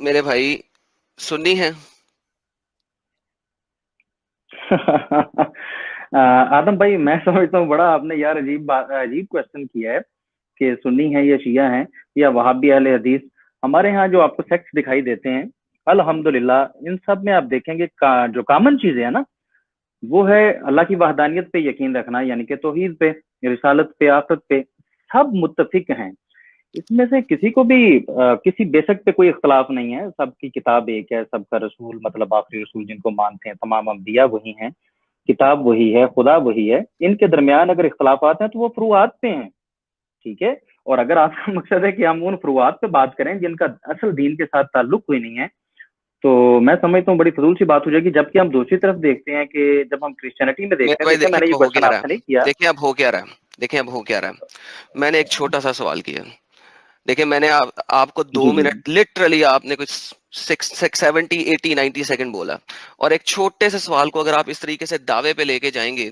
मेरे भाई सुन्नी है। आदम भाई, मैं समझता हूँ बड़ा आपने यार अजीब क्वेश्चन किया है कि सुन्नी है या शिया है या वहाबी अहले हदीस। हमारे यहाँ जो आपको सेक्ट्स दिखाई देते हैं, अल्हम्दुलिल्लाह इन सब में आप देखेंगे जो कॉमन चीजें है ना, वो है अल्लाह की वहदानियत पे यकीन रखना, यानी कि तौहीद पे, रिसालत पे, आखिरत पे। सब मुत्तफिक हैं इसमें से। किसी को भी किसी बेशक पे कोई इख्तलाफ नहीं है। सबकी किताब एक है, सबका रसूल मतलब आखिरी रसूल जिनको मानते हैं तमाम अंबिया वही हैं, किताब वही है, खुदा वही है। इनके दरमियान अगर इख्तलाफात हैं तो वो फरूआत पे हैं, ठीक है। और अगर आपका मकसद है कि हम उन फरूआत पे बात करें जिनका असल दीन के साथ ताल्लुक कोई नहीं है, तो मैं समझता हूँ बड़ी फजूल सी बात हो जाएगी। जबकि हम दूसरी तरफ देखते हैं कि जब हम क्रिश्चियनिटी में देखते मेरे हैं, भाई देखिए देखिए मैंने ये अब हो क्वेश्चन क्या रहा आपसे नहीं है, किया। देखिए अब हो क्या रहा है, देखिए अब हो क्या रहा है। मैंने एक छोटा सा सवाल किया। देखिए मैंने आपको दो जी जी। मिनट लिटरली आपने कुछ 60 70 80 90 सेकंड बोला। और एक छोटे से सवाल को अगर आप इस तरीके से दावे पे लेके जाएंगे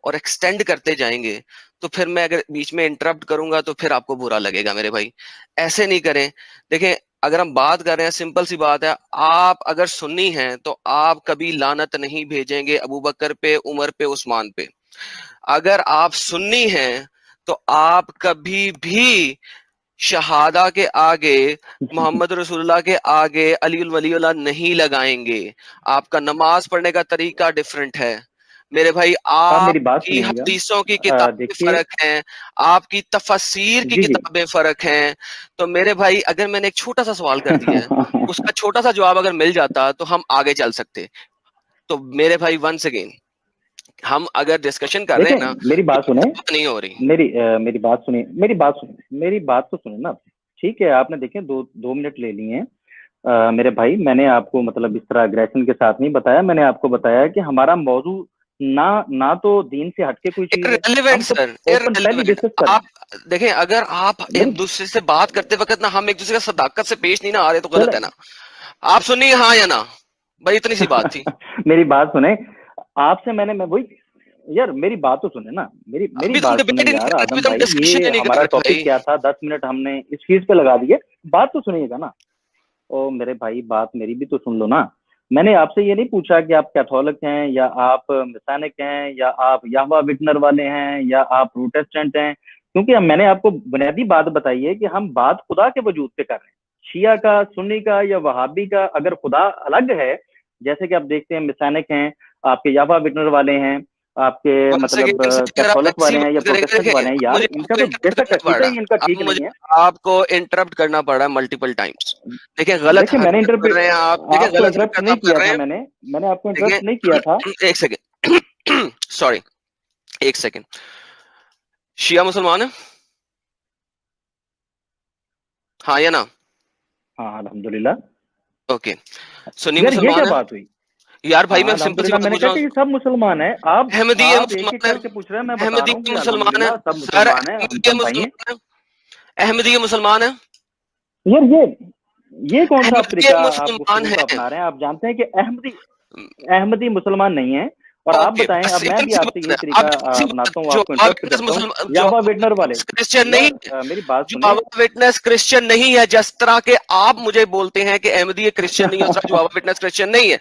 और एक्सटेंड करते जाएंगे, तो फिर मैं अगर बीच में इंटरप्ट करूंगा तो फिर आपको बुरा लगेगा मेरे भाई। ऐसे नहीं करें। देखें, अगर हम बात कर रहे हैं, सिंपल सी बात है, आप अगर सुन्नी हैं तो आप कभी लानत नहीं भेजेंगे अबू बकर पे, उमर पे, उस्मान पे। अगर आप सुन्नी हैं तो आप कभी भी शहादा के आगे, मोहम्मद रसूलुल्लाह के आगे अली वलीउल्लाह नहीं लगाएंगे। आपका नमाज पढ़ने का तरीका डिफरेंट है मेरे भाई। आप मेरी बात आपकी सुनिएगा। हदीसों की किताबें देखिए। फर्क हैं, आपकी तफसीर की जी जी। किताबें फर्क हैं। तो मेरे भाई अगर मैंने एक छोटा सा सवाल कर दिया है, उसका छोटा सा जवाब अगर मिल जाता तो हम आगे चल सकते। तो मेरे भाई वंस अगेन, हम अगर डिस्कशन कर रहे देखें हैं ना, मेरी तो बात सुने। बात नहीं हो रही। मेरी बात सुनिए, मेरी बात तो सुने ना। ठीक है, आपने देखें दो दो मिनट ले लिए हैं। मेरे भाई, मैंने आपको मतलब इस तरह अग्रेशन के साथ नहीं बताया। मैंने आपको बताया कि हमारा मौजू ना ना तो दीन से हटके कोई चीज है। इररिलेवेंट हम तो सर, ओपन पहले इररिलेवेंट। डिस्कस कर रहे आप हैं। देखें, अगर आप एक मेरी दूसरे से बात करते वक्त ना हम एक दूसरे का सदाकत से पेश नहीं ना आ रहे तो गलत चले। है ना। आप सुनिए हाँ या ना, भाई इतनी सी बात थी। मेरी बात सुने। आपसे मैं वही, यार मेरी बात तो सुने ना। मेरी मेरी अभी तो हम बात सुने डिबेट ही नहीं यार कर रहे, आदम अभी तो हम भाई, डिस्कशन ये ही नहीं कर हमारा रहे टॉपिक भाई। क्या था? 10 मिनट हमने इस चीज पे लगा दिए। बात तो सुनिएगा ना। ओ मेरे भाई, बात मेरी भी तो सुन लो ना। मैंने आपसे ये नहीं पूछा कि आप कैथोलिक हैं या आप मिसानिक हैं या आप याहवा विटनर वाले हैं या आप प्रोटेस्टेंट हैं। क्योंकि मैंने आपको बुनियादी बात बताई है कि हम बात खुदा के वजूद पे कर रहे हैं। शिया का, सुन्नी का या वहाबी का अगर खुदा अलग है, जैसे कि आप देखते हैं मिसानिक हैं, आपके याहवा विटनर वाले हैं, आपके वंस मतलब अगेन सर, अगर आप कैथोलिक ऐसी वाले हैं या बात करेंगे, प्रोटेस्टेंट वाले हैं, देखें यार मुझे इनका आपको तो इंटरप्ट बेशक करना पड़ अकीदा रहा ही इनका है, ठीक अब नहीं मुझे है। आपको इंटरप्ट करना पड़ रहा है मल्टीपल टाइम्स। देखिए गलत देखिए मैंने हरकत कर इंटरप्रेट रहे हैं आप, देखिए आपको गलत इंटरप्ट हरकत नहीं आप कर किया रहे था। हैं। मैंने आपको इंटरप्ट नहीं किया था। देखिए एक सेकेंड सॉरी, एक सेकेंड। शिया मुसलमान है, हाँ या ना? हाँ अल्हम्दुलिल्लाह। ओके। सुन्नी यार ये क्या मुसलमान है। बात हुई? यार भाई हाँ मैं सिंपल सी अल्हम्दुलिल्लाह, बात मैंने पूछ कहा रहा कि ये हूँ। सब मुसलमान है। अहमदी आप एक एक मुसलमान है, करके पूछ रहे हैं, मैं बता अहमदी रहा हूँ कि मुसलमान है अल्हम्दुलिल्लाह सब सर, मुसलमान है, हम अहमदी सब भाई हैं। मुसलमान है, अहमदी मुसलमान है, यार ये कौन सा आप अहमदी तरीका, आप मुसलमान गुफ्तगू है। का अपना रहे हैं? आप जानते हैं कि अहमदी अहमदी मुसलमान नहीं है। और आप ओके बताएं, बस अब मैं इतनी भी सी आपसे बात ये है, अब तरीका इतनी सी बात अपनाता है। हूँ, जो आपको आवा इंटरप्ट विटनेस करता हूँ। मुसलमान, जो याहवा आवा विटनर वाले, विटनेस क्रिश्चियन नहीं यार है, मेरी बात जो सुने। आवा विटनेस क्रिश्चियन नहीं है, जिस तरह के आप मुझे बोलते हैं कि अहमदी क्रिश्चियन नहीं है, उस तरह जो आवा विटनेस क्रिश्चियन नहीं है,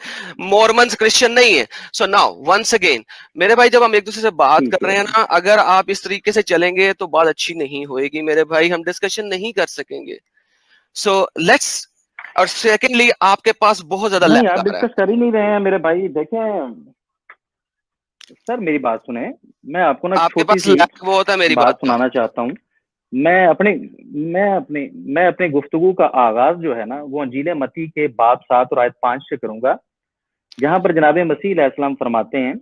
मॉर्मन्स क्रिश्चियन नहीं है। सो नाउ वंस अगेन मेरे भाई, जब हम एक दूसरे से बात ठीक कर है। रहे हैं ना, अगर आप इस तरीके से चलेंगे तो बात अच्छी नहीं होएगी मेरे भाई, हम डिस्कशन नहीं कर सकेंगे। सो लेट्स, और सेकेंडली आपके पास बहुत ज्यादा नहीं, लैग आप आ रहा है। डिस्कस कर ही नहीं रहे हैं मेरे भाई। देखें सर, मेरी बात सुने। मैं आपको ना आपके छोटी पास सी लैग बहुत है मेरी बात बात का। सुनाना चाहता हूँ। मैं अपने मैं अपने गुफ्तगू का आगाज जो है ना, वो अंजील मती के बाब 7 और आयत 5 से करूंगा। जहां पर जनाब मसीह अलैहिस्सलाम फरमाते हैं,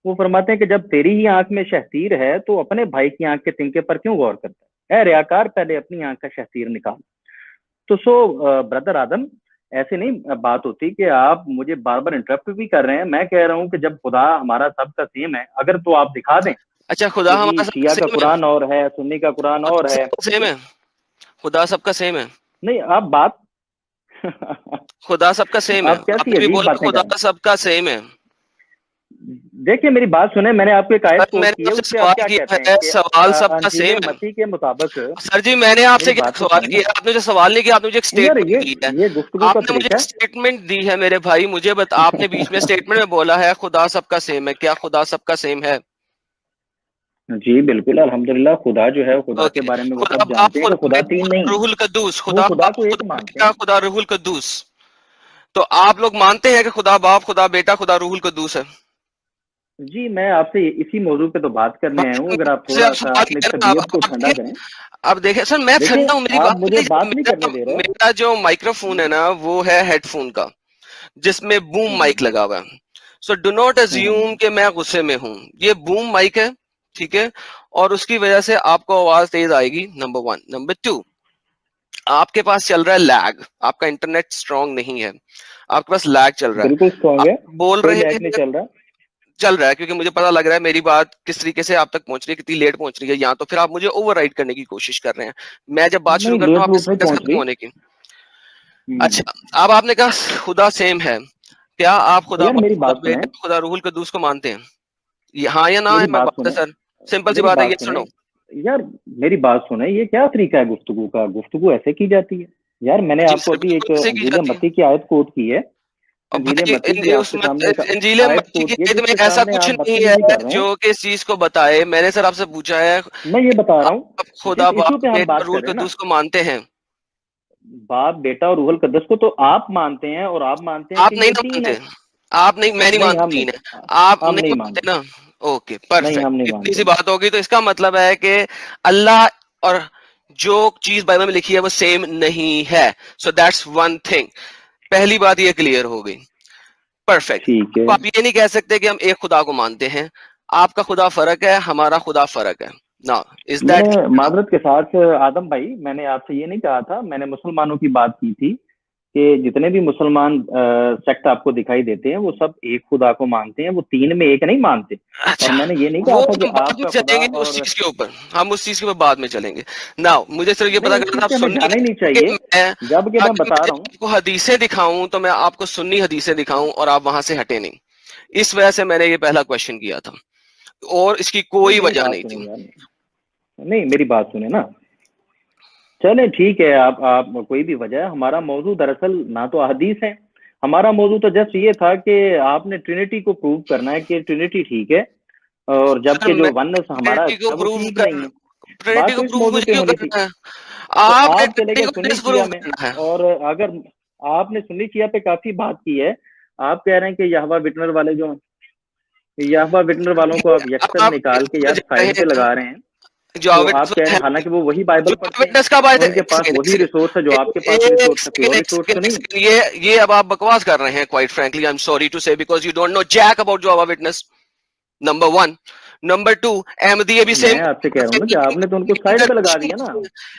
वो फरमाते हैं कि जब तेरी ही आंख में शहतीर है तो अपने भाई की आंख के तिनके पर क्यों गौर करता है? ए रियाकार, पहले अपनी आंख का शहतीर निकाल। तो ब्रदर आदम, ऐसे नहीं बात होती कि आप मुझे बार बार इंटरप्ट भी कर रहे हैं। मैं कह रहा हूँ कि जब खुदा हमारा सबका सेम है, अगर तो आप दिखा दें अच्छा, खुदा कि जी हमारा सबका शिया का सेम है, कुरान और है, सुन्नी का कुरान और खुदा है। सबका सेम है, खुदा सबका सेम है, नहीं आप बात खुदा सबका सेम है। आप कैसी आपने भी अजीब बोला बातें कर खुदा रहे हैं? सबका सेम है। देखिए मेरी बात सुने, मैंने आपको एक आयत कोट मैंने की है, आपसे उसपे आप सवाल क्या किया कहते हैं है, कि सवाल सबका अंजील सेम है। मसीह के मुताबिक। सर जी मैंने मेरी आपसे क्या बात तो सवाल सुने ना किया, आपने जो सवाल नहीं किया, आपने मुझे एक यार, स्टेटमेंट दी है। ये गुफ्तगू का आपने मुझे तरीका एक स्टेटमेंट दी है मेरे भाई, मुझे बता, आपने बीच में स्टेटमेंट में बोला है खुदा सबका सेम है, क्या खुदा सबका सेम है? है। जी बिल्कुल, अल्हम्दुलिल्लाह, खुदा जो है, खुदा के ओके, बारे में वो खुदा सब बाप, जानते हैं कि खुदा खुदा बेटा, तीन खुदा नहीं, रूहुल कद्दूस, वो खुदा खुदा बाप, को एक खुदा मानते बेटा, हैं। खुदा रूहुल कद्दूस। तो आप लोग मानते हैं कि खुदा बाप, खुदा बेटा, खुदा रूहुल कद्दूस है? जी मैं आपसे इसी मौजू पे तो बात करने आया भाई हूँ, अगर आप मुझसे थोड़ा आप सा सवाल अपनी किया ना, तबीयत को आप ठंडा देखिए, करें। अब देखे सर, मैं देखिए ठंडा हूँ, मेरी आप बात मुझे नहीं, बात नहीं करने मेरा दे रहे। मेरा जो माइक्रोफोन है ना वो है हेडफोन का, जिसमें बूम हम्म माइक लगा हुआ है। So do not hmm assume कि मैं गुस्से में हूं। ये बूम माइक है, ठीक है, और उसकी वजह से आपको आवाज तेज आएगी, नंबर वन। नंबर टू, आपके पास चल रहा है लैग, आपका इंटरनेट स्ट्रांग नहीं है, आपके पास लैग चल रहा है। बिल्कुल स्ट्रांग आप है, बोल कोई रहे लैग नहीं हैं, चल रहा। चल रहा है, क्योंकि मुझे पता लग रहा है मेरी बात किस तरीके से आप तक पहुंच रही है, कितनी लेट पहुंच रही है, या तो फिर आप मुझे ओवरराइड करने की कोशिश कर रहे हैं। मैं जब बात शुरू नहीं, करता हूँ लेट आपकी लूट नहीं सेकंड्स पहुंच खत्म रही। होने की। हम्म। अच्छा, अब आपने कहा खुदा सेम है, क्या आप खुदा यार बाप, मेरी खुदा बात सुने, बेटा, खुदा रूहुल कद्दूस को मानते हैं? हाँ या ना मेरी है, मैं बात बात है सुने, सर, सिंपल सी मेरी बात है, बात ये सुने। सुनो। यार मेरी बात सुने, ये क्या तरीका है गुफ्तगू का? गुफ्तगू ऐसे की जाती है? यार मैंने जी आपको सर, अभी बिल्कुल एक ऐसे की अंजील जाती है। मत्ती की आयत कोट की है। और अंजील भाई मत्ती की आपके उसमें सामने एक इंजील आयत मत्ती कोट की की है, आयत में जिसके ऐसा सामने कुछ आप नहीं बदतमीजी है कर रहे हैं। जो कि इस चीज को बताए। मैंने सर आपसे पूछा है, मैं ये बता रहा हूँ, आप जिस खुदा इशू बाप पे हम बेटा बात रूहुल कर रहे हैं ना, कद्दूस को मानते हैं? बाप बेटा और रूहुल कुद्दस को तो आप मानते हैं, और आप मानते हैं आप कि नहीं ये ना तीन मानते? है। आप नहीं, मैं नहीं नहीं, मानता हम तीन नहीं, है। आप हम नहीं नहीं मानते मानते। ना? ओके, नहीं, हम नहीं परफेक्ट, इतनी सी मानते। बात होगी तो इसका मतलब है कि अल्लाह और जो चीज बाइबल में लिखी है वो सेम नहीं है। सो दैट्स वन थिंग, पहली बात ये क्लियर हो गई। परफेक्ट। ठीक है। अब आप ये नहीं कह सकते कि हम एक खुदा को मानते हैं, आपका खुदा फर्क है, हमारा खुदा फर्क है ना, इज मैंने दैट? माजरत के साथ आदम भाई, मैंने आपसे ये नहीं कहा था, मैंने मुसलमानों की बात की थी कि जितने भी मुसलमान सेक्ट आपको दिखाई देते हैं वो सब एक खुदा को मानते हैं, वो तीन में एक नहीं मानते। और अच्छा, मैंने ये नहीं कहा वो था कि हम बाद में आपका खुदा चलेंगे उस और चीज के ऊपर, हम उस चीज के ऊपर बाद में चलेंगे। ना मुझे सिर्फ ये नहीं, पता उस करना चीज था, आप पे हमें सुन्नी जाना ही हैं, नहीं क्योंकि चाहिए। मैं, जबकि मैं अगर मैं बता जब रहा हूँ। आपको हदीसें दिखाऊं तो मैं आपको सुन्नी हदीसें दिखाऊं और आप वहां से हटे नहीं। इस वजह से मैंने ये पहला क्वेश्चन किया था, और इसकी नहीं कोई मेरी वजह बात नहीं सुनो थी। यार, नहीं मेरी बात सुने ना। चले ठीक है, आप कोई भी वजह है, हमारा मौजू दरअसल ना तो हदीस है। हमारा मौजू तो जस्ट ये था कि आपने ट्रिनिटी को प्रूव करना है कि ट्रिनिटी ठीक है, और सर जबकि जो मैं वननेस हमारा ट्रिनिटी को है वो प्रूव ठीक कर, नहीं है। ट्रिनिटी बात को तो इस प्रूव मौजू मुझे पे क्यों होनी थी। करना है? तो आपने आप चले ट्रिनिटी गए को सुन्नी डिसप्रूव शिया में, करना है। और अगर आपने सुन्नी शिया पे काफी बात की है, आप कह रहे हैं कि यहवा विटनर वाले जो, यहवा विटनर वालों को आप अब यकसर आप निकाल के इसमें यार जा रहे साइड पे हैं, लगा रहे हैं। जो तो आप कह रहे है, हैं, हालांकि वो वही बाइबल जो पढ़ते हैं, विटनेस का बात है, उनके एक पास सेकंड, एक वही रिसोर्स है जो आपके पास सेकंड, रिसोर्स एक है, कोई सेकंड, और एक रिसोर्स तो सेकंड, एक नहीं। सेकंड, ये अब आप बकवास कर रहे हैं, quite frankly I am sorry to say, because you don't know jack about Jehovah witness, number one. Number two, Ahmadiyya भी मैं सेम आपसे कह रहा हूँ ना कि आपने तो उनको साइड पे लगा दिया ना।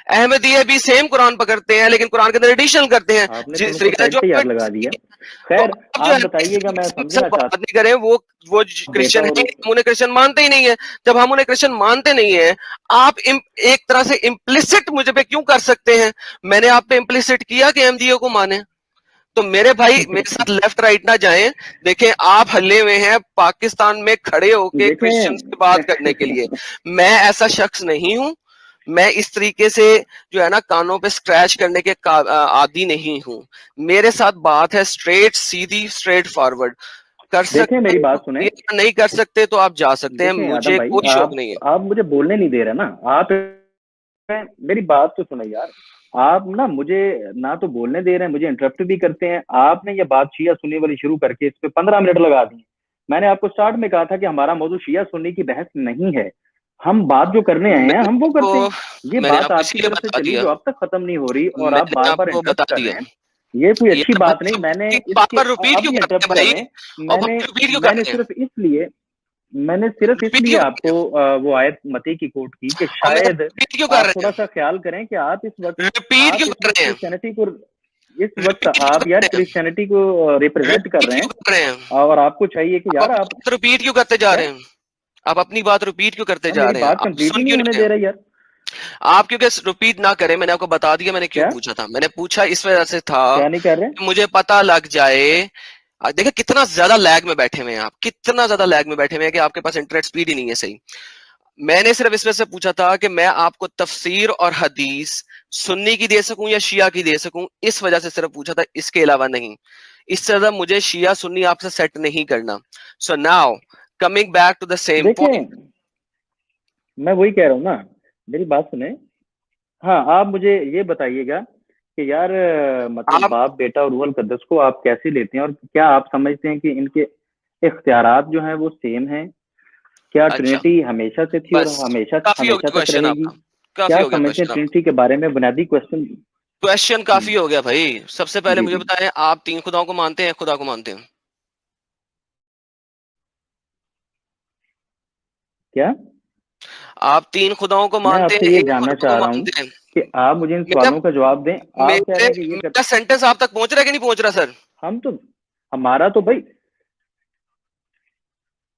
अहमदिया भी सेम कुरान पकड़ते हैं, लेकिन कुरान के अंदर एडिशनल करते हैं, आपने तो जिस उनको तरीके से साइड जो पे यार लगा दिया। तो खैर, अब जो आप है ना, बताइएगा, मैं किसी के साथ समझना बात चाहता नहीं करें, वो हूँ बेटा, क्रिश्चियन है, और हम उन्हें क्रिश्चियन मानते ही नहीं है। जब हम उन्हें क्रिश्चियन मानते नहीं है, आप एक तरह से इम्प्लिसिट मुझे पे क्यों कर सकते हैं? मैंने आप पे इम्प्लिसिट किया कि एमडीओ को माने? तो मेरे भाई मेरे साथ लेफ्ट राइट ना जाएं। देखें, आप हल्ले हुए हैं पाकिस्तान में खड़े होके क्रिश्चियंस की बात करने के लिए। देखें। मैं ऐसा शख्स नहीं हूं, मैं इस तरीके से जो है ना कानों पे स्क्रैच करने के आदी नहीं हूं। मेरे साथ बात है स्ट्रेट सीधी, स्ट्रेट फॉरवर्ड। कर देखें सकते मेरी हैं तो बात सुने। करिए, नहीं कर सकते तो आप जा सकते हैं, देखें आदम मुझे भाई, कोई शौक नहीं है। आप मुझे बोलने नहीं दे रहे ना। आप मेरी बात तो सुनो यार। आप ना मुझे ना तो बोलने दे रहे हैं, मुझे इंटरप्ट भी करते हैं। आपने ये बात शिया सुन्नी वाली शुरू करके इस पे 15 मिनट लगा दिए। मैंने आपको स्टार्ट में कहा था कि हमारा मौजूद शिया सुन्नी की बहस नहीं है, हम बात जो करने आए हैं मैंने हम वो आपको करते हैं। ये मैंने बात आपको आपकी इसलिए तरफ से बता चली दिया, जो अब तक खत्म नहीं हो रही, और आप मैंने बार बार आपको इंटरप्ट बता कर रहे दिया। हैं। ये कोई ये अच्छी आप बात नहीं। मैंने बार इसके बार रिपीट अब क्यों भी करते इंटरप्ट हैं कर भाई? रहे हैं। और मैंने रिपीट क्यों मैंने करते हैं? सिर्फ इसलिए मैंने सिर्फ रिपीट इसलिए क्यों करते आपको हैं? वो आयत मती की कोट की कि और मैं शायद रिपीट क्यों कर आप रहे थोड़ा हैं? सा ख्याल करें कि रिपीट आप क्यों इस कर वक्त रहे हैं? क्रिश्चियनिटी को, इस वक्त रिपीट क्यों आप कर यार रहे हैं? क्रिश्चियनिटी को रिप्रेजेंट कर रिपीट रहे क्यों हैं। कर रहे हैं? और आपको चाहिए कि आप यार अपनी आप बात रिपीट क्यों करते जा क्या, रहे हैं? आप अपनी बात रिपीट क्यों करते अब जा मेरी रहे हैं? बात आप कंप्लीट ही सुन नहीं क्यों होने नहीं दे रहे? रहे यार। आप क्योंकि रिपीट ना करें, मैंने आपको बता दिया मैंने क्यों क्या पूछा था। मैंने पूछा इस वजह से था क्या नहीं कर रहे? कि मुझे पता लग जाए देखिए कितना ज्यादा लैग में बैठे हुए हैं आप, कितना ज्यादा लैग में बैठे हुए हैं कि आपके पास इंटरनेट स्पीड ही नहीं है सही। मैंने सिर्फ इस वजह से पूछा था कि मैं आपको तफसीर और हदीस सुन्नी की दे सकूं या शिया की दे सकूं, इस वजह से सिर्फ पूछा था, इसके अलावा नहीं। इससे ज्यादा मुझे शिया सुन्नी आपसे सेट नहीं करना। So now coming back to the same देखें, पॉइंट। मैं वही कह रहा हूँ ना, मेरी बात सुने। हाँ, आप मुझे ये बताइएगा कि यार मतलब आप बाप बेटा और रूहल कद्दस को आप कैसे लेते हैं, और क्या आप समझते हैं कि इनके इख्तियारात जो हैं वो सेम हैं? क्या अच्छा, ट्रिनिटी हमेशा से थी और बस हमेशा काफी हो हमेशा गया तक क्वेश्चन रहेगी? आपका, काफी क्या हो गया समझते हैं क्वेश्चन आपका, ट्रिनिटी के बारे में, बुनियादी क्वेश्चन? क्वेश्चन काफी हो गया भाई। सबसे पहले जी मुझे जी। बताएं, आप तीन खुदाओं को मानते हैं, एक खुदा को मानते हैं? क्या? आप तीन खुदाओं को मैं मानते हैं, आपसे ये एक जानना खुदा को चाह रहा हूँ मानते हैं? कि आप मुझे इन मेरा सवालों का जवाब दें। आप कह रहे मेरे हैं कि ये कर, मेरा सेंटेंस आप तक पहुंच रहा है कि नहीं पहुंच रहा सर? हम तो, हमारा तो भाई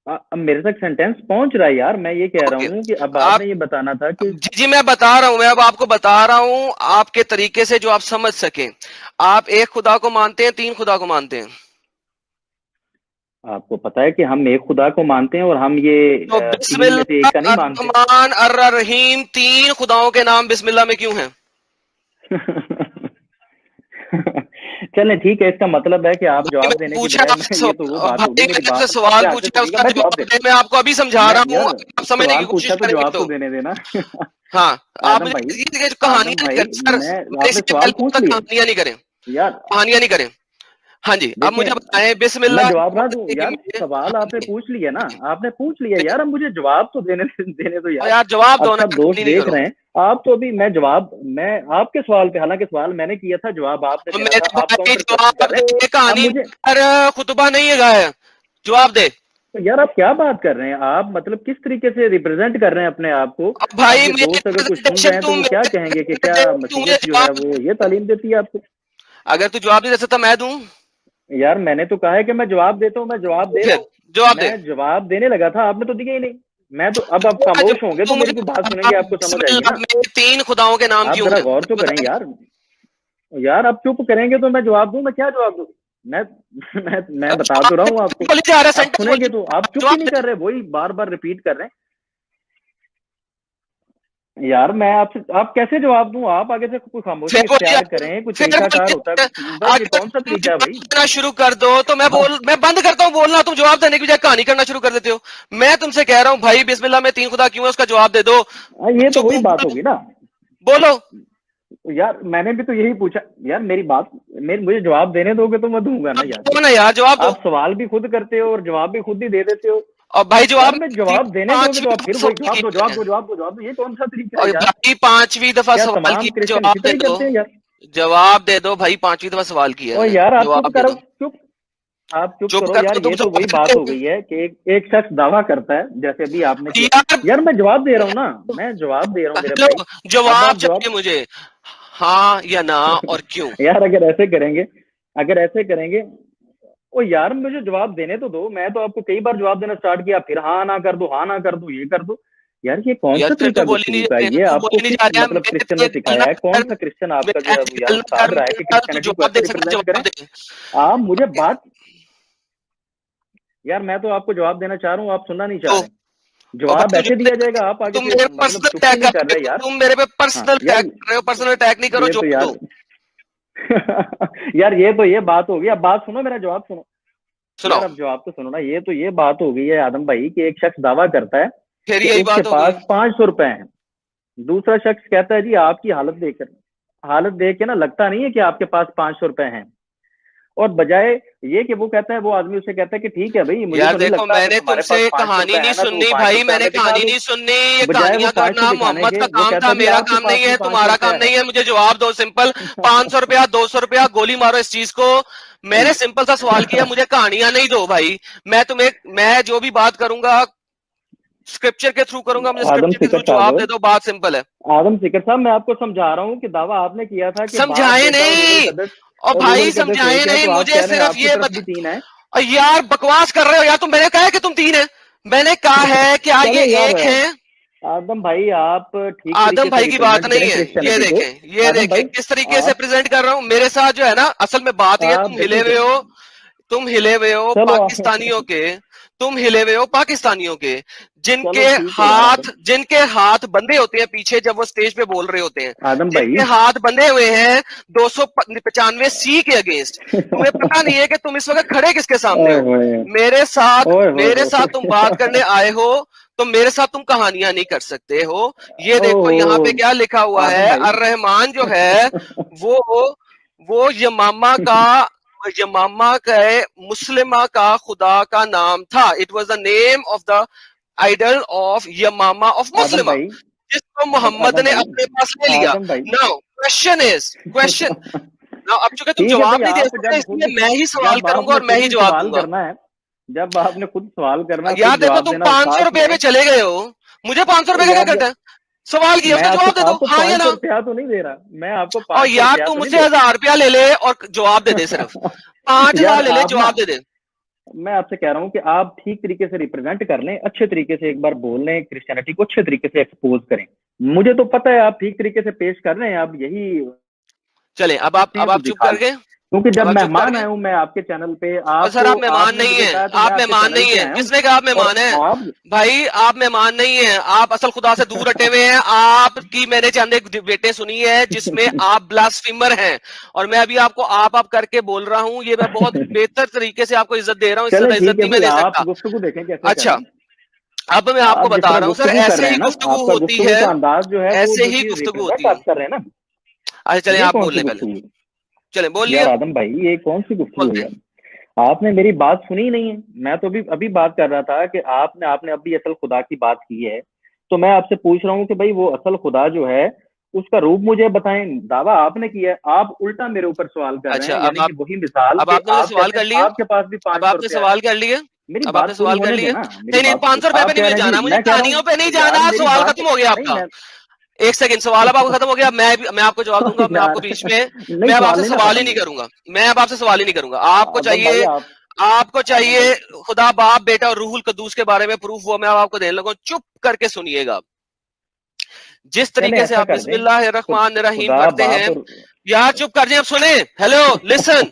अब मेरे तक सेंटेंस पहुंच रहा है यार। मैं ये कह रहा ओके। हूँ कि अब आप आपने ये बताना था कि जी जी मैं बता रहा हूं, मैं अब आपको बता रहा हूं आपके तरीके से जो आप समझ सके। आप एक खुदा को मानते हैं, तीन खुदा को मानते हैं? आपको पता है कि हम एक खुदा को मानते हैं और हम ये तो तीन में से एक का बिस्मिल्लाह नहीं मानते। अर्रहमान अर्रहीम, तीन खुदाओं के नाम बिस्मिल्लाह में क्यों हैं? चलें ठीक है, इसका मतलब है कि आप भाई जवाब मैंने देने की पूछा बजाय मैं, आपसे ये तो वो बात होगी, भाई मेरी मैंने आपसे बात सवाल अपने आगे पूछा, सुनिएगा, उसका मैं जवाब जवाब दे दे, मैं आपको अभी समझा मैं रहा हूँ, यार आप समझने की सवाल कोशिश पूछा तो करेंगे जवाब तो तो। देने देना। हाँ, आप आदम मुझे भाई, ये जो कहानियां आदम नहीं भाई, करें सर, मैं, मेरे आपने इसी सवाल पहले पूछ तक लिए कहानियां नहीं करें, यार। कहानियां नहीं करें। हाँ जी, अब देखें, मुझे बताएं मैं बिस्मिल्लाह जवाब ना दूं अर्रहमान यार? में। सवाल हाँ आपने जी, पूछ लिया ना, जी, आपने पूछ लिया देखिए, यार, अब मुझे जवाब तो देने देने दो और यार। यार जवाब दो अब ना, सब दोस्त कहानी नहीं देख करो। रहे हैं। आप तो अभी, मैं आपके सवाल पे, हालांकि सवाल मैंने किया था, जवाब आपने और देना था, मेरे आप भाई काउंटर क्वेश्चन जवाब कर रहे हैं। दे, अब कहानी मुझे, पर खुतबा नहीं है गाया, जवाब दे। तो यार आप क्या बात कर रहे हैं? आप मतलब किस तरीके से रिप्रेजेंट कर रहे हैं अपने आप को? अब भाई आपके मेरी दोस्त अगर कुछ सुन रहे प्रेजेंटेशन हैं तो तू वो क्या मेरे कहेंगे कि पे क्या दे, तू मुझे मसीहत जो है जवाब वो दे। ये तालीम देती है आपको? अगर तू जवाब नहीं दे सकता मैं दूं? यार मैंने तो कहा है कि मैं जवाब देता हूँ, मैं जवाब दे रहा फिर हूँ। जवाब दे। मैं जवाब देने लगा था, आपने तो दिया ही नहीं। मैं तो, अब आप आज खामोश होंगे तू तो मुझे मेरी भी बात बता, सुनेंगे, आपको समझ आएगी बिस्मिल्लाह ना। में तीन खुदाओं के नाम आप क्यों जरा हैं, गौर तो करें बताएं। यार। यार आप चुप करेंगे तो मैं जवाब दूं? मैं क्या जवाब दूं? मैं मैं अब बता तो रहा जवाब हूँ दे, आपको। बोली जा रहा है, आप सेंटेंस बोल, सुनेंगे तो, आप चुप ही जवाब नहीं दे। कर रहे, वही बार बार रिपीट कर रहे हैं। यार मैं आपसे, आप कैसे जवाब दूं? आप आगे से कोई फिर खामोशी बोली जा इख्तियार करें, कोई फिर तरीकाकार बोली होता है, जा बस ये अगर कौन सा तुम तरीका है जवाब भाई? देना शुरू कर दो तो मैं बंद करता हूँ बोलना, तुम जवाब देने की बजाय कहानी करना शुरू कर देते हो। मैं तुमसे कह रहा हूँ भाई बिस्मिल्लाह में तीन खुदा क्यों है, उसका जवाब दे दो। ये तो चुप वही हूँ, बात होगी ना। बोलो। यार मैंने भी तो यही पूछा। यार मेरी बात, मुझे जवाब देने दोगे तो मैं दूंगा ना अब यार। दो ना यार, जवाब दो। आप सवाल भी खुद करते हो और जवाब भी खुद ही दे देते हो। और भाई यार जवाब मैं जवाब देने दोगे तो पांचवी आप दफा फिर वही सवाल जवाब दो, किया जवाब मैंने, दो, जवाब दो, जवाब दो। ये कौन सा तरीका है और यार? भाई पांचवी दफा क्या सवाल तमाम किया, क्रिश्चियन इसी जवाब दे तरह ही दो। करते हैं यार? जवाब दे दो भाई, पांचवी दफा सवाल किया है और मैंने, यार आप चुप जवाब दे करो, दो। चुप। आप चुप चुप करो कर यार। दो, तुम ये तो जवाब वही बात देते हो हो। गई है कि एक शख्स दावा करता है, जैसे अभी आपने किया। यार यार मैं जवाब दे रहा हूँ ना, मैं जवाब दे रहा हूँ मेरे हेलो, भाई। अब जवाब आप चाहिए जवाब मुझे, हाँ या ना, और क्यों। यार अगर ऐसे करेंगे, अगर ऐसे करेंगे, ओ यार मुझे जवाब देने तो दो। मैं तो आपको कई बार जवाब देना स्टार्ट किया, फिर हाँ ना कर दो, हाँ ना कर दो, ये कर दो। यार ये कौन यार सा फिर तरीका तू बोली नहीं गुफ्तगू जा का है? रही है, ये तू आपको बोली नहीं किस जा रही है, मतलब मेरे क्रिश्चियन पे ने गल सिखाया ना है? कौन कर, सा क्रिश्चियन आपका जो है वो ऐसी यहाँ गल ना कर, उस्ताद रहा है मेरे कि साथ तू क्रिश्चियनिटी को जवाब ऐसे दे सकता, रिप्रेजेंट करें? जवाब दे। आप मुझे बात, यार मैं तो आपको जवाब देना चाह रहा हूँ, आप सुनना नहीं चाह तो रहे। और जवाब भाई तू ऐसे जवाब दिया दे, जाएगा, आप आगे तुम से मेरे मतलब पर्सनल चुप्पी अटैक नहीं कर कर रहे रहे हो, यार। तुम मेरे पे हाँ पर्सनल यार, अटैक कर रहे हो, पर्सनल अटैक नहीं करो, ये तो जवाब यार दो। यार ये तो ये बात होगी। अब बात सुनो, मेरा जवाब सुनो। यार सुनाओ। अब जवाब तो सुनो ना। ये तो ये बात हो गई है आदम भाई कि एक शख्स दावा करता है फिर कि यही उसके बात हो गई। पास 500 रुपए हैं। दूसरा शख्स कहता है जी आपकी हालत देखकर, हालत देख के ना लगता नहीं है कि आपके पास 500 रुपए हैं। और बजाय ये कि वो कहता है, वो आदमी उसे कहता है कि ठीक है भाई, मुझे यार तो नहीं देखो, लगता अगर मैंने तुम्हारे तुमसे पास पांच सौ कहानी रुपए नहीं है ना तो वो सुननी पांच सौ भाई, रुपए मैंने हमें दिखा कहानी दो। नहीं सुननी, ये बजाय वो कहानियां 500 करना दिखाने मोहम्मद के का वो काम कहता था, है जी मेरा आपके काम पास नहीं भी है, पांच सौ तुम्हारा रुपया काम है। नहीं है। मुझे जवाब दो सिंपल, 500 रुपया 200 रुपया गोली मारो इस चीज को। मैंने सिंपल सा सवाल किया, मुझे कहानियां नहीं दो भाई। मैं जो भी बात करूंगा स्क्रिप्चर के थ्रू करूंगा, मुझे आदम स्क्रिप्चर के सिकर थ्रू जवाब दे साहब, दो, बात सिंपल है। आदम सिकर साहब, मैं आपको समझा रहा हूँ कि दावा आपने किया था कि बाप समझाए बेटा नहीं, और और रूहल भाई कदस समझाए एक है, नहीं, तो आप मुझे कह रहे हैं सिर्फ आपकी ये तरफ भी बता। 3 है। और यार बकवास कर रहे हो यार, तुम, मैंने कहा है कि तुम तीन है, मैंने कहा है क्या ये चले यार, एक है? आदम भाई आप ठीक आदम तरीके से भाई की बात रिप्रेजेंट नहीं करें है, ये क्रिश्चियनिटी को। देखें, ये आदम देखें भाई किस तरीके से आप प्रेजेंट कर रहा हूं। मेरे साथ जो है ना, असल में बात ये, आप तुम हिले देखें हुए हो। तुम हिले हुए हो चलो पाकिस्तानियों के, तुम हिले हुए हो पाकिस्तानियों के, चलो ठीक है यार आदम। जिनके हाथ बंधे होते हैं पीछे जब वो स्टेज पे बोल रहे होते हैं, आदम भाई जिनके हाथ बंधे हुए हैं 295C के अगेंस्ट, तुम्हें पता नहीं है कि तुम इस वक्त खड़े किसके सामने ओए हो। होए मेरे साथ ओए होए मेरे साथ तुम बात करने आए हो, तो मेरे साथ तुम कहानियां नहीं कर सकते हो। ये देखो यहाँ पे ओहो क्या लिखा हुआ आदम है, भाई अर रहमान जो है वो वो यमामा का मुस्लिमा का खुदा का नाम था। It was the name of the idol of Yamama of आदम मुस्लिमा, भाई जिसको मोहम्मद आदम ने भाई अपने पास ले लिया। आदम भाई नाउ क्वेश्चन नाउ, अब चूंकि तुम ठीक है जवाब भाई, नहीं दे आप सकते जब इसलिए खुद मैं ही सवाल जब करूंगा आपने और मैं खुद ही ही जवाब सवाल दूंगा। करना है, जब आपने खुद सवाल करना, यार खुद देखो जवाब तुम देना, 500 साथ रुपए में पे चले गए हो, मुझे 500 रुपए का क्या यार करना है? सवाल किया मैं उसका आपको जवाब दे दो, आपको हाँ या 500 ना। रुपया तो नहीं दे रहा, मैं आपको और 500 यार रुपया तू तो नहीं मुझसे दे 1000 रुपया ले ले और जवाब दे दे, सिर्फ पांच यार हजार ले ले, आप ना, जवाब दे दे। मैं आपसे कह रहा हूँ कि आप ठीक तरीके से रिप्रेजेंट कर लें, अच्छे तरीके से एक बार बोल लें, क्रिश्चियनिटी को अच्छे तरीके से एक्सपोज करें। मुझे तो पता है आप ठीक तरीके से पेश कर रहे हैं, आप यही चले अब हैं तो आप चुप दिखा कर लें, गए, क्योंकि अब जब आप चुप कर मेहमान गए। आया हूँ मैं आपके चैनल पे, और सर आपको आप मेहमान आपने नहीं मुझे है, कहा तो मैं आप आपके मेहमान चैनल नहीं पे है, आया हूँ। किसने कहा आप और मेहमान है? आप भाई आप मेहमान नहीं है, आप असल खुदा से दूर हटे हुए हैं। आपकी मैंने चंद एक बेटे सुनी है जिसमें आप ब्लास्फेमर हैं, और मैं अभी आपको आप करके बोल रहा हूं, ये मैं बहुत बेहतर तरीके से आपको इज्जत दे रहा हूँ, चले इससे ठीक इज्जत है नहीं मैं भाई, दे आप सकता। गुफ्तगू देखें कैसे कर रहे अच्छा, हैं। अब मैं आपको आप जिस बता तरह रहा हूँ सर, गुफ्तगू कर ऐसे रहे ही हैं ना, गुफ्तगू आपका होती गुफ्तगू है, का अंदाज जो है वो ऐसे जो ही चीज गुफ्तगू रिप्रेजेंट होती है। आप कर रहे हैं ना, अच्छा चलिए ये आप कौन बोल सी लें पहले, गुफ्तगू है? चले बोल यार लिया, आदम भाई ये कौन सी गुफ्तगू है बोलते हैं। यार? आपने मेरी बात सुनी ही नहीं है। मैं तो अभी अभी बात कर रहा था कि आपने आपने अभी असल खुदा की बात की है, तो मैं आपसे पूछ रहा हूँ कि भाई वो असल खुदा जो है उसका रूप मुझे बताएं। दावा आपने किया है, आप उल्टा मेरे ऊपर सवाल कर रहे अच्छा हैं, यानी कि वही मिसाल अब कि आपने मुझसे आप सवाल कहते कर हैं लिया, आपके पास भी अब 500 आपने रुपया है। सवाल कर लिए, मेरी अब आपने बात पूरी सवाल कर होने लिए। देना, मेरी नहीं नहीं, बात 500 रुपए पे आप नहीं कह मुझे रहे हैं जाना, जी, मुझे मैं कह रहा कहानियों पे नहीं हूँ यार जाना, मेरी सवाल बात खत्म हो गया नहीं आपका। मैं एक सेकंड, सवाल अब आपका खत्म हो गया, मैं आपको जवाब दूंगा, मैं यार आपको बीच में, नहीं मैं अब सवाल आपसे नहीं ना सवाल ही खत्म नहीं हुआ। करूंगा, मैं अब आपसे सवाल ही नहीं करूंगा। आपको आदम भाई चाहिए, आप आपको आदम भाई चाहिए खुदा बाप बेटा और रूहुल कद्दूस के बारे में प्रूफ, वो मैं अब आपको देने लगूं, चुप करके सुनिएगा। जिस चले तरीके से ऐसा आप कर दें, बिस्मिल्लाहिर्रहमानिर्रहीम खुदा पढ़ते बाप हैं, और यार चुप कर जाए, अब सुने, हेलो लिसन।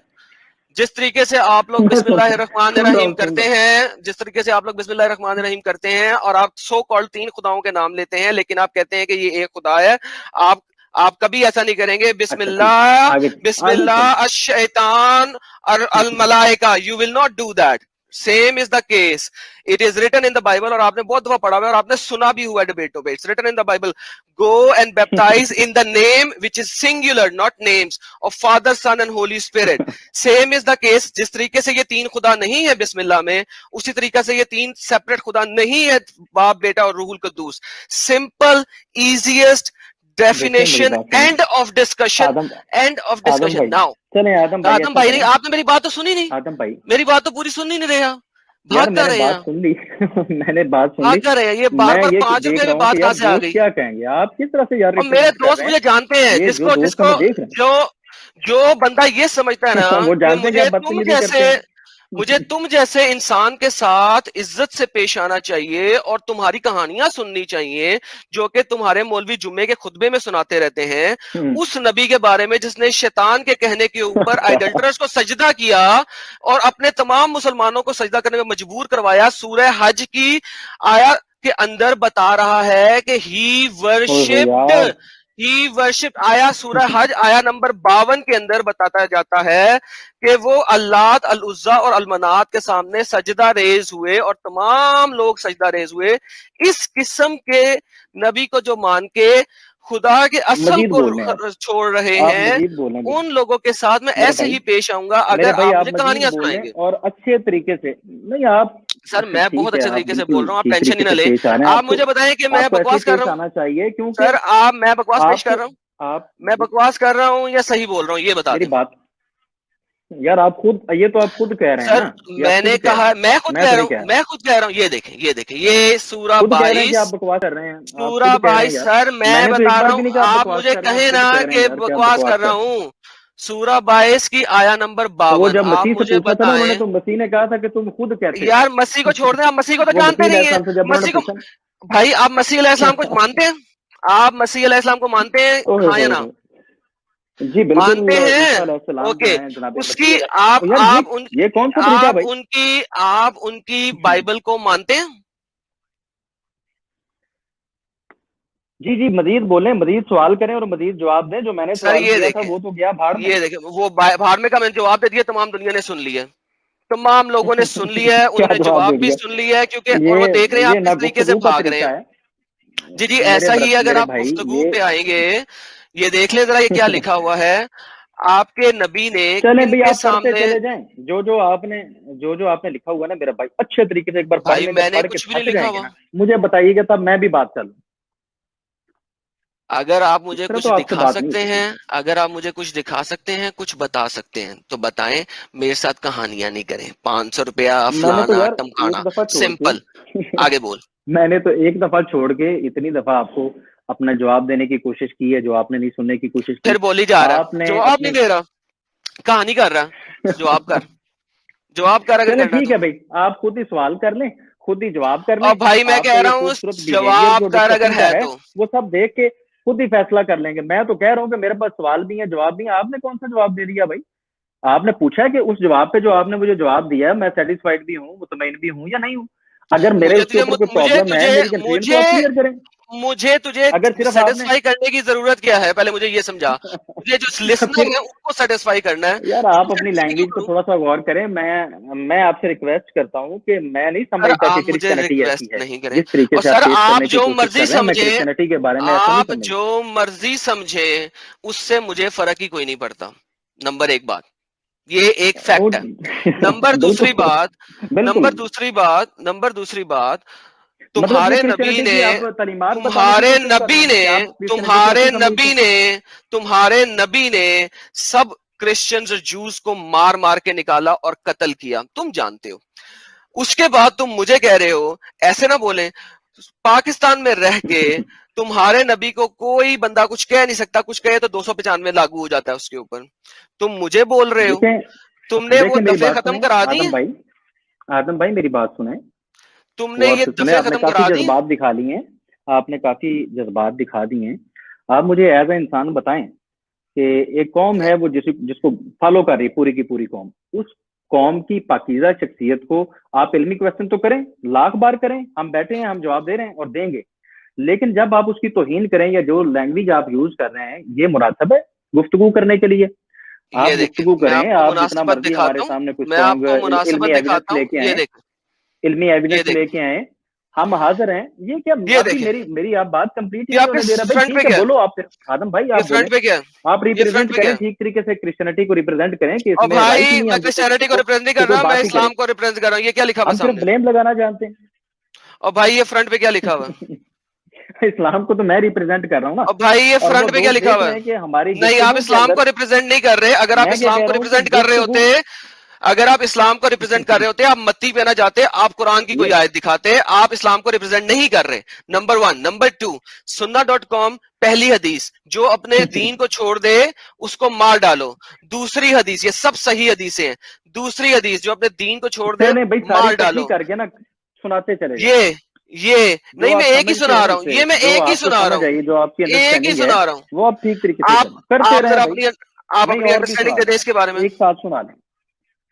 जिस तरीके से आप लोग मैं सुन रहा बिस्मिल्लाहिर्रहमानिर्रहीम हूँ सुन करते रहा हैं, जिस तरीके से आप लोग बिस्मिल्लाहिर्रहमानिर्रहीम करते हैं, और आप सो कॉल्ड 3 खुदाओं के नाम लेते हैं, लेकिन आप कहते हैं कि ये एक खुदा है। आप आप कभी ऐसा नहीं करेंगे, हूँ। अच्छा ठीक है, बिस्मिल्लाह आगे आगे बिस्मिल्लाह चलिए। अश-शैतान और अल मलाइका, you will not do that. Same is the case, it is written in the Bible, और आपने बहुत दफा पढ़ा हुआ है और आपने सुना भी हुआ है डिबेटों पे। It's written in the Bible, go and baptise in the name which is singular, not names, of Father Son and Holy Spirit. Same is the case, जिस तरीके से ये 3 खुदा नहीं है बिस्मिल्लाह में, उसी तरीके से ये 3 सेपरेट खुदा नहीं है, बाप बेटा और रूहुल कद्दूस। सिंपल, इजिएस्ट देखिए मेरी डेफिनेशन, बात सुनिए end of discussion, Adam end of Adam discussion. भाई, नाउ चले आदम भाई आदम ऐसा भाई नहीं, करें, आपने मेरी बात तो सुनी नहीं, आदम भाई मेरी बात तो पूरी सुन ही नहीं रहे आप, यार भाग कर मैंने रहे बात हैं, सुन ली मैंने बात सुन भाग ली। कर रहे हैं, ये बार मैं बार ये 5 रुपए देख में रहा हूँ बात कि कहां यार से आ दोस्त गई। क्या कहेंगे, आप किस तरह से यार और मेरे रिप्रेजेंट कर दोस्त रहे हैं। मुझे जानते हैं, ये जो जिसको दोस्त जिसको हमें देख रहे जो जो बंदा ये समझता है ना हैं वो कि जानते हैं कि आप बदतमीजी करते हैं। मुझे तुम जैसे इंसान के साथ इज्जत से पेश आना चाहिए और तुम्हारी कहानियां सुननी चाहिए, जो कि तुम्हारे मौलवी जुम्मे के खुतबे में सुनाते रहते हैं, उस नबी के बारे में जिसने शैतान के कहने के ऊपर आइडल्टरस को सजदा किया और अपने तमाम मुसलमानों को सजदा करने में मजबूर करवाया। सूरह हज की आया के अंदर बता रहा है कि ओए हो यार ही वर्शिप, आया सूरह हज आया नंबर 52 के अंदर बताता जाता है कि वो अल्लात, अल उज्जा और अल मनात के सामने सजदा रेज हुए और तमाम लोग सजदा रेज हुए। इस किस्म के नबी को जो मान के खुदा के असल मजीद को बोल रहे हैं छोड़ रहे आप हैं, मजीद बोलेंगे उन लोगों के साथ मैं मेरे ऐसे भाई, ही पेश आऊंगा मेरे अगर भाई आप आप मुझे मजीद कहानियां बोलें सुनाएंगे। और अच्छे तरीके से। नहीं आप सर मैं बहुत ठीक है, अच्छे आप तरीके से बोल बिल्कुल रहा हूँ, आप ठीक टेंशन ही तरीके ना से ले। पेश आ रहे हैं। आप मुझे बताएं कि मैं आपको ऐसे ही बकवास कर पेश रहा हूँ। आना चाहिए, क्योंकि सर मैं बकवास पेश कर आपको रहा हूँ, आप मैं बकवास कर रहा हूँ या सही बोल रहा हूँ, ये बता मेरी दें। बात, यार आप खुद, ये तो आप खुद कह रहे हैं सर ना, ये आप मैंने खुद कह रहे कहा, हैं, मैं तो नहीं कह रहा। मैं खुद कह रहा हूँ, ये देखें, ये देखें, ये सूरा खुद कह रहे हैं कि 22, आप बकवास कर रहे हैं, आप सूरा खुद कह रहे हैं 22। यार। सर मैं मैंने तो एक बता बार रहा भी हूँ, नहीं कहा आप आप बकवास मुझे कर रहे हैं, आप कहे खुद ना कह रहे हैं कि यार कि आप बकवास बकवास कर रहा कर रहे हैं। हूँ। सूरा 22 की आया नंबर तो वो 52, जब आप मसीह से मुझे पूछा था ना उन्होंने, बताएं। तो मसीह ने कहा था कि तुम खुद कहते यार मसीह को छोड़ दें, आप मसीह को तो वो जानते मसीह नहीं है। अलैहिस्सलाम से जब उन्होंने मसीह को, पूछा भाई आप मसीह अलैहिस्सलाम को मानते हैं? आप मसीह अलैहिस्सलाम को मानते हैं, ओए हाँ या होए ना? होए जी बिल्कुल, मानते ईसा हैं? अलैहिस्सलाम जो ओके, हैं जनाब उसकी मसीह है। आप यार आप उन ये कौन सा तरीका है भाई? आप उनकी बाइबल को मानते हैं? जी, जी, मज़ीद बोलें, मज़ीद सवाल करें और मज़ीद जवाब दें। जो मैंने सर सवाल ये किया था देखें, वो तो गया भाड़ में। ये देखें, वो भाड़ में का मैंने जवाब दे दिया, तमाम दुनिया ने सुन लिया है। तमाम लोगों ने सुन लिया है, क्या उन्होंने जवाब जवाब दे भी दिया? सुन लिया है, क्योंकि और वो देख रहे हैं ये आप ना किस तरीके से गुफ्तगू का भाग रहे तरीका हैं। है। जी, जी, ऐसा ही है, अगर मेरे आप भाई गुफ्तगू ये पे आएँगे, ये देख लें ज़रा ये क्या लिखा हुआ है, आपके नबी ने चलें भई किनके आप पढ़ते सामने। चले जाएँ। जो आपने लिखा हुआ है ना मेरा भाई, अच्छे तरीके से एक बार पढ़ भाई लें, जब मैंने पढ़ के कुछ भी नहीं थक लिखा जाएँगे हुआ। ना, मुझे बताइएगा तब मैं भी बात चालू। अगर आप इस मुझे तरह कुछ तो आपसे दिखा बात नहीं हो सकते हैं, सकती। अगर आप मुझे कुछ दिखा सकते हैं, कुछ बता सकते हैं, तो बताएँ, मेरे साथ कहानियाँ नहीं करें। ₹500 मैंने तो फलाना, यार एक टमकाना, दफ़ा छोड़ के सिंपल, आगे बोल। मैंने तो एक दफ़ा छोड़ के इतनी दफ़ा आपको अपना जवाब देने की कोशिश की है, जो आपने नहीं सुनने की कोशिश की। फिर बोल ही जा रहा है, आपने जवाब नहीं अपने दे रहा, कहानी कर रहा, जवाब कर, जवाब कर अगर चलें करना है ठीक तो। है भई, आप खुद ही सवाल कर लें, खुद ही जवाब कर लें। और भाई मैं आपका कह ये रहा हूँ, खूबसूरत बिहेवियर जवाब जो कर अगर डिस्कशन का है है, तो। वो सब देख के खुद ही फैसला कर लेंगे। मैं तो कह रहा हूँ कि मेरे पास सवाल भी है, जवाब भी है। आपने कौन-सा जवाब दे दिया भई? आपने पूछा है कि उस जवाब पे जो आपने मुझे जवाब दिया है, मैं सैटिस्फाइड भी हूँ, मुतमईन भी हूँ या नहीं हूँ? अगर मेरे मुझे उसके तुझे ऊपर कोई मुझे प्रॉब्लम है, तुझे मेरी कंप्लेंट तो मुझे आप क्लियर करें। मुझे तुझे अगर सिर्फ आपने सेटिस्फाई करने की जरूरत क्या है, पहले मुझे ये समझा। तुझे जो लिसनर फिर है उनको सेटिस्फाई करना है, यार तो आप मैं अपनी सेटिस्फाई क्यों लैंग्वेज पे करूं? थोड़ा-सा गौर करें। मैं आपसे रिक्वेस्ट करता हूँ कि मैं नहीं सर समझता कि आप मुझे क्रिश्चियनिटी ऐसी रिक्वेस्ट है। नहीं करें, जिस तरीके और से आप सर पेश आप करने की जो कोशिश मर्जी कर रहे हैं, मैं समझे, क्रिश्चियनिटी के बारे में ऐसा नहीं आप समझता। जो मर्जी समझे, उससे मुझे फर्क ही कोई नहीं पड़ता। नंबर एक बात, ये एक वो फैक्ट है। नंबर दूसरी बिल्कुल, बात, बिल्कुल। नंबर दूसरी बात, मतलब ये तुम्हारे नबी क्रिश्चियनिटी ने की आप तालीमात बताने की तुम्हारे कोशिश कर रहे नबी हैं ने कि आप क्रिश्चियनिटी कैसी समझते हैं? तुम्हारे नबी ने सब क्रिश्चियंस और जूस को मार मार के निकाला और कत्ल किया, तुम जानते हो। उसके बाद तुम मुझे कह रहे हो, ऐसे ना बोलें, पाकिस्तान में रह के तुम्हारे नबी को कोई बंदा कुछ कह नहीं सकता, कुछ कहे तो 295 लागू हो जाता है उसके ऊपर। तुम मुझे बोल रहे हो, देखें तुमने वो देखें मेरी दफे बात खत्म सुनें करा दी आदम है, भाई। आदम भाई मेरी बात सुनें, तुमने गौर ये से सुने। दफे आपने खत्म काफी करा दी है। जज्बात दिखा लिए हैं। आपने काफी जज्बात दिखा दिए हैं। आप मुझे एज ए इंसान बताएं कि एक कौम है वो जिसको फॉलो कर रही है पूरी की पूरी कौम। उस कौम की पाकीज़ा शख्सियत को आप इल्मी क्वेश्चन तो करें, लाख बार करें। हम बैठे हैं, हम जवाब दे रहे हैं और देंगे। लेकिन जब आप उसकी तौहीन करें या जो लैंग्वेज आप यूज कर रहे हैं, ये मुनासिब है गुफ्तगू करने के लिए? ये आप देखें, गुफ्तगू मैं करें, आपको आप जितना मुनासिबत मर्जी हमारे दिखाता हूँ, सामने कोई मैं स्ट्रॉन्ग आपको मुनासिबत इल्मी एविडेंस दिखाता हूँ, लेके ये आए, देख, इल्मी ये एविडेंस देख, लेके आए, हम हाजिर हैं। ये क्या? ये आपकी देखें, मेरी मेरी आप बात कंप्लीट ही ये नहीं आपके होने दे रहा भाई। फ्रंट पे ठीक है, क्या है? बोलो आप फिर। आदम भाई ये आप बोलें। फ्रंट पे क्या है? आप ये फ्रंट रिप्रेजेंट पे क्या करें है? ठीक तरीके से, क्रिश्चियनिटी को रिप्रेजेंट करें कि और इसमें राइट भाई नहीं है मैं हम किसी क्रिश्चियनिटी को को रिप्रेजेंट नहीं कि कर कोई रहा, मैं बात ही करे। इस्लाम को रिप्रेजेंट कर रहा हूँ। ये क्या लिखा हुआ हम सिर्फ सामने? ब्लेम लगाना जानते हैं। और भाई ये फ्रंट पे क्या लिखा हुआ? इस्लाम को तो मैं रिप्रेजेंट कर रहा हूँ ना। और भाई ये और वो फ्रंट पे क्या लोग लिखा देख हुआ रहे है? हैं कि हमारी नहीं, आप गुफ्तगू के इस्लाम अंदर। को रिप्रेजेंट नहीं कर रहे। अगर आप मैं क्या इस्लाम कह को रहा हूँ कि रिप्रेजेंट कर रहे गुफ्तगू होते, अगर आप इस्लाम को रिप्रेजेंट कर रहे होते, आप मत्ती पे ना जाते, आप कुरान की कोई ये आयत दिखाते। आप इस्लाम को रिप्रेजेंट नहीं कर रहे, नंबर वन। नंबर टू, सुन्ना.com पहली हदीस, जो अपने दीन को छोड़ दे उसको मार डालो। दूसरी हदीस, ये सब सही हदीसें हैं। दूसरी हदीस, जो अपने दीन को छोड़ दे चले भाई, सारी मार इकट्ठी डालो। करके ना सुनाते चले जाए। ये ये जो नहीं, मैं आप एक ही समझते सुना हैं ना रहा हूं, इसे, ये मैं जो एक ही आपको सुना रहा समझ आई, हूं, जो आपकी एक ही अंडरस्टैंडिंग है, सुना रहा हूं। वो आप ठीक तरीके से आप करें, करते आप रहें जरा भाई। आप नहीं, अपनी और भी अंडरस्टैंडिंग सुना दे दें दें इसके बारे आप, में। एक साथ सुना दें।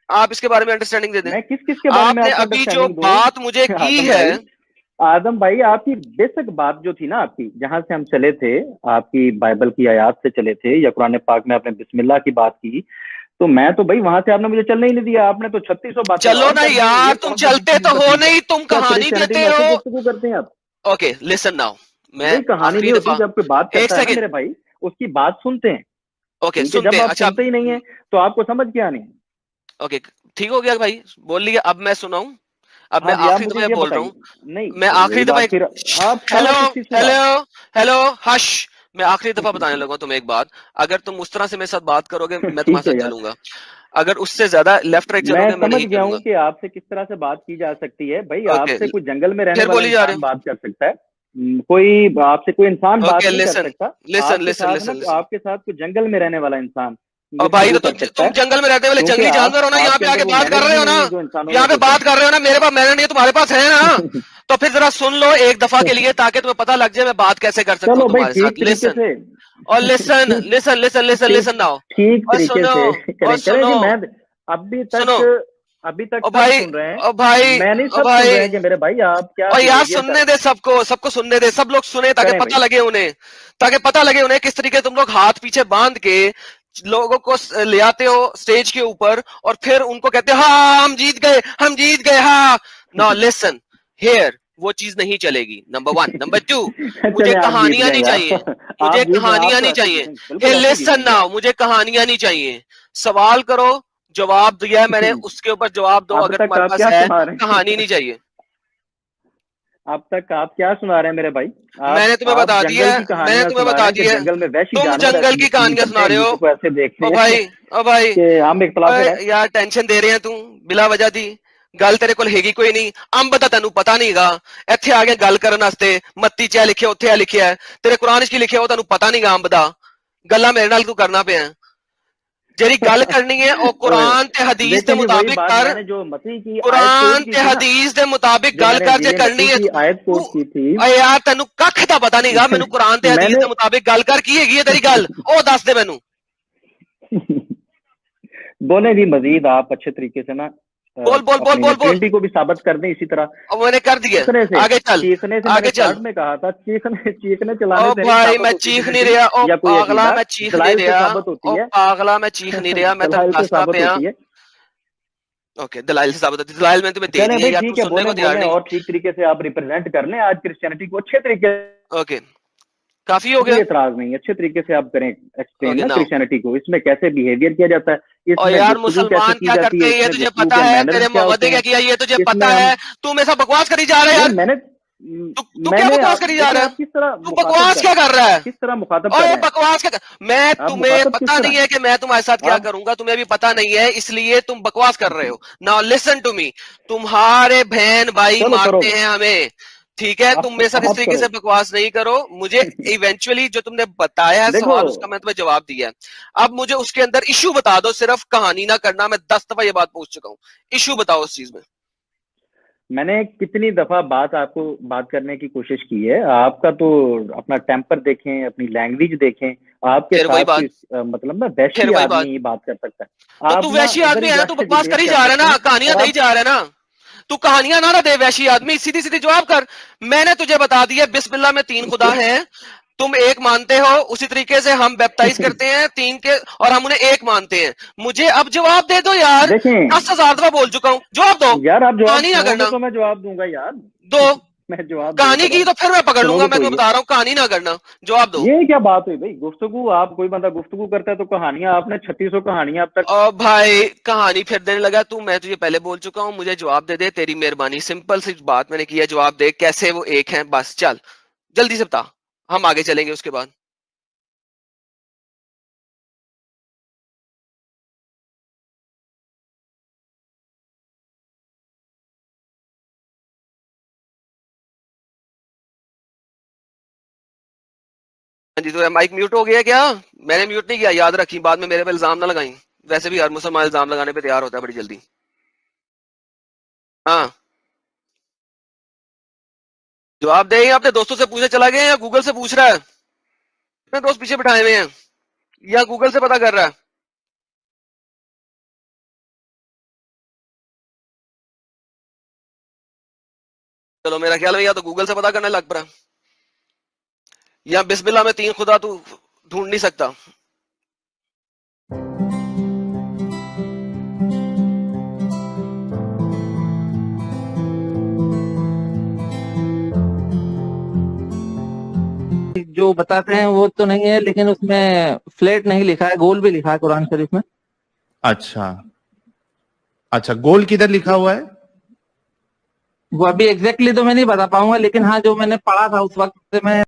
आप इसके बारे में अंडरस्टैंडिंग दे दें। मैं किस किस के बारे में आपने आपको अभी जो अंडरस्टैंडिंग बात मुझे दूं? की आदम है, भाई, आदम भाई, आपकी बेसिक बात जो थी ना, आपकी जहां से हम चले थे, आपकी बाइबल की आयत से चले थे या कुरान पाक में आपने बिस्मिल्लाह की बात की, तो मैं तो भाई वहां से आपने मुझे चलने ही नहीं दिया। आपने तो 3600 बातें चलो और ना कर दी हैं। यार, ये तुम कौन सा चलते तो गुफ्तगू का हो तरीका है? नहीं, तुम क्या कहानी क्रिश्चियनिटी देते में ऐसी हो। गुफ्तगू करते हैं आप? ओके, लिसन नाउ, मैं भाई कहानी आखिरी नहीं होती, दफा, जब कोई बात एक करता है ना सेकंड, मेरे भाई, उसकी बात सुनते हैं। ओके ठीक है, सुनते जब हैं, आप अच्छा, सुनते ही नहीं है तो आपको समझ क्या नहीं? ओके, ठीक हो गया भाई, बोल लिया। अब मैं सुनाऊं, अब मैं हाँ जी, आप आखिरी मुझे दफा ये ये बोल रहा बताइए। हूं, नहीं, मैं तो आखिरी यही दफा बात फिर, आप हेलो, सारा कुछ ही सुना हेलो, दें। Hello, hush. मैं आखिरी दफा बताने लगा तुम्हें एक बात, अगर तुम उस तरह से मेरे साथ बात करोगे, मैं तुम्हारे ठीक है साथ यार। चलूंगा। अगर उससे ज्यादा लेफ्ट राइट मैं चलोगे, मैं समझ नहीं गया हूँ चलूंगा। कि आपसे किस तरह से बात की जा सकती है भाई। ओके, आपसे कोई जंगल में रहने फिर वाला बोली जा रहे इंसान हो। बात कर सकता है। कोई आपसे कोई इंसान बात ओके, नहीं कर लिसन, सकता। लिसन, आपके लिसन, साथ ना, लिसन, लिसन, आपके साथ कोई जंगल में रहने वाला इंसान ये और भाई शुरू तो कर सकता तुम है, जंगल में रहते वाले क्योंकि जंगली जानवर हो ना, यहाँ आपके पे अंदर आके वो बात कर रहे मैनेरिज्म हो ना, नहीं है जो इंसानों में यहाँ पे होते बात कर रहे हो ना, मेरे पास मैंने नहीं, तुम्हारे पास है ना। तो फिर जरा सुन लो एक दफा के लिए, ताकि तुम्हें पता लग जाए मैं बात कैसे कर सकता हूँ चलो भाई तुम्हारे ठीक साथ। तरीके लिसन से, और लिसन ठीक लिसन लिसन लिसन ठीक लिसन नाउ। ठीक और तरीके सुनो, से और करें करें सुनो, जी। मैं अभी सुनो, तक अभी तक और सब भाई, सुन रहे हैं, और भाई, मैं नहीं, और सब सुन रहे भाई, हैं कि मेरे भाई आप क्या और यार बिहेवियर सुनने कर दे सबको, सबको सुनने दे, सब लोग सुने ताकि करें भाई। पता लगे उन्हें, ताकि पता लगे उन्हें किस तरीके तुम लोग हाथ पीछे बांध के लोगों को ले आते हो स्टेज के ऊपर, और फिर उनको कहते हो हाँ हम जीत गए, हम जीत गए, हाँ। नाउ लिसन हियर, वो चीज नहीं चलेगी, नंबर 1। नंबर 2, मुझे चले आप जीत कहानियां गए नहीं चाहिए, यार, आप मुझे जीत गए, आप कहानियां तो नहीं ऐसे चाहिए। जीतेंगे, हे बिल्कुल ऐसे लिसन जीतेंगे नाउ, मुझे कहानियां नहीं चाहिए। सवाल करो, जवाब दिया है मैंने, आप। उसके ऊपर जवाब दो अब अगर तक तुम्हारे आप पास क्या है। सुना रहे कहानी हैं? नहीं चाहिए। अब तक आप क्या सुना रहे हैं मेरे भाई? मैंने तुम्हें आप बता दिया जंगल है, की मैंने कहानियां तुम्हें सुना रहे बता हैं कि दिया है। जंगल में वैसी तुम जानवर जंगल ऐसी की कहानियां निकलते सुना हैं, रहे हो। लोगों को ऐसे देखते ओ हैं भाई, ओ भाई, कि हम इख्तलाफ है। यार टेंशन दे रहे हैं तू बिला वजह दी। गल तेरे कोल हैगी कोई नहीं, अंब ਤਾਂ ਤੈਨੂੰ ਪਤਾ ਨਹੀਂਗਾ। ਇੱਥੇ ਆ ਕੇ ਗੱਲ ਕਰਨ ਵਾਸਤੇ ਮੱਤੀ ਚ ਲਿਖਿਆ ਉੱਥੇ ਆ ਲਿਖਿਆ ਹੈ, ਤੇਰੇ ਕੁਰਾਨ ਚ ਕੀ ਲਿਖਿਆ ਉਹ ਤੈਨੂੰ ਪਤਾ ਨਹੀਂਗਾ ਅੰਬ ਦਾ। ਗੱਲਾਂ ਮੇਰੇ ਨਾਲ ਤੂੰ करना ਪਿਆ। ਜਿਹੜੀ ਗੱਲ ਕਰਨੀ ਹੈ ਉਹ ਕੁਰਾਨ ਤੇ ਹਦੀਸ ਦੇ देखें जी, वही मुताबिक बात कर। मैंने जो मसीह की आयत कुरान कोट की ते थी ना, हदीस दे मुताबिक जो गल मैंने कर जे जिले करनी मसीह है की आयत तू। कोट की थी, अरे यार तेनू कख दा पता नहींगा, मैनू कुरान ते हदीस मैंने दे मुताबिक गल कर की हैगी है तेरी गल, ओ दस दे मैनू। बोले जी मजीद आप अच्छे तरीके से ना बोल बोल बोल अपनी बोल बोल। नेचुरलिटी को भी साबित कर दें इसी तरह। अब मैंने कर दिया, आगे चल, चीखने से मैंने आगे चल। स्टार्ट में कहा था, चीखने चीखने ओ चलाने से नहीं भाई साबित मैं होती चीख नहीं नेचुरलिटी रहा, ओ या कोई पागला अकीदा, मैं चीख नहीं दलाइल से रहा, साबित होती ओ है। पागला मैं चीख नहीं रहा, मैं तेन दलाइल से दसदा साबित पिया। होती है। ओके दलाइल से साबित होती है, दलाइल मैंने तुम्हें दे चलें दिए भाई यार, तू ठीक है, सुनने बोलें को तैयार बोलें नहीं। और ठीक तरीके से आप रिप्रेजेंट कर लें आज क्रिश्चियनिटी को अच्छे तरीके से। ओके काफी हो कोई गया। एतराज नहीं, अच्छे तरीके से आप करें एक्सप्लेन ओके ना नाउ, क्रिश्चियनिटी को, इसमें कैसे बिहेवियर किया जाता है, और इसमें यार गुफ्तगू कैसे मुसलमान की क्या जाती करते है, हैं ये इसमें तुझे गुफ्तगू पता के है, मैनर्स तेरे क्या मोहम्मद होते ने क्या हैं, किया ये तुझे इसमें पता हम। है। तू मेरे साथ बकवास करी जा रहा है यार यार। मैंने तू क्या मैंने बकवास आप करी जा देखें रहा है, आप किस तरह तू मुखातब बकवास कर क्या रहे हैं, कर रहा है। किस तरह मुखातब और कर ये रहे हैं बकवास क्या मैं आप, तुम्हें मुखातब किस पता तरह नहीं है कि मैं तुम्हारे साथ क्या आप। करूंगा, तुम्हें भी पता नहीं है, इसलिए तुम बकवास कर रहे हो। नाउ लिसन टू मी, तुम्हारे बहन भाई चलो करो, मारते हैं हमें, ठीक है, तुम मेरे साथ इस आप तरीके करो। से बकवास नहीं करो। मुझे इवेंचुअली जो तुमने बताया है देखो सवाल, उसका मैं तुम्हें जवाब दिया है। अब मुझे उसके अंदर इशू बता दो, सिर्फ कहानी ना करना, मैं 10 दफा ये बात पूछ चुका हूँ। इशू बताओ उस चीज में। मैंने कितनी दफा आपको बात करने की कोशिश की है, आपका तो अपना टेम्पर देखें, अपनी लैंग्वेज देखें, आपके फिर वही साथ बात, कोई मतलब ना फिर वैशी वही बात। आदमी बात कर सकता है, तो आप तू ना वैशी उधर आदमी ही है ना, तू जाके बकवास डिबेट करी कर जा रहा है सकते ना, हैं। कहानियां और दे आप जा रहा है ना। तू कहानियां ना दे वैशी आदमी, सीधी सीधी जवाब कर। मैंने तुझे बता दिया बिस्मिल्लाह में 3 खुदा हैं, तुम एक मानते हो, उसी तरीके से हम बैप्टाइज करते हैं 3 के, और हम उन्हें एक मानते हैं। मुझे अब जवाब दे दो यार, देखें 10,000 दफा बोल चुका हूं, जवाब दो। यार, आप जवाब कहानी ना सुनोगे करना, तो मैं जवाब दूंगा यार। दो। मैं जवाब दे कहानी तो रहा की हूँ, तो फिर मैं पकड़ लूंगा, सुनोगे मैं तो तुम्हें ये बता रहा हूँ, कहानी ना करना, जवाब दो। ये क्या बात हुई भाई? गुफ्तगू, आप कोई बंदा गुफ्तगू करता है तो कहानियां, आपने 3600 कहानियां अब तक। और भाई कहानी फिर देने लगा तू, मैं तुझे पहले बोल चुका हूं, मुझे जवाब दे दे, तेरी मेहरबानी, सिंपल सी बात मैंने की है, जवाब दे कैसे वो एक है, बस चल जल्दी से बता, हम आगे चलेंगे उसके बाद। हाँ जी, तो माइक म्यूट हो गया क्या? मैंने म्यूट नहीं किया, याद रखी, बाद में मेरे पे इल्जाम ना लगाई। वैसे भी हर मुसलमान इल्जाम लगाने पे तैयार होता है बड़ी जल्दी। हाँ, जवाब दे, या अपने दोस्तों से पूछे चला गया या गूगल से पूछ रहा है? अपने दोस्त पीछे बिठाए हुए हैं या गूगल से पता कर रहा है? चलो मेरा ख्याल है या तो गूगल से पता करने लग पड़ा, या बिस्मिल्लाह में 3 खुदा तू ढूंढ नहीं सकता। जो बताते हैं वो तो नहीं है, लेकिन उसमें फ्लैट नहीं लिखा है, गोल भी लिखा है कुरान शरीफ में। अच्छा अच्छा, गोल किधर लिखा हुआ है? वो अभी एग्जैक्टली तो मैं नहीं बता पाऊंगा, लेकिन हाँ जो मैंने पढ़ा था उस वक्त से मैं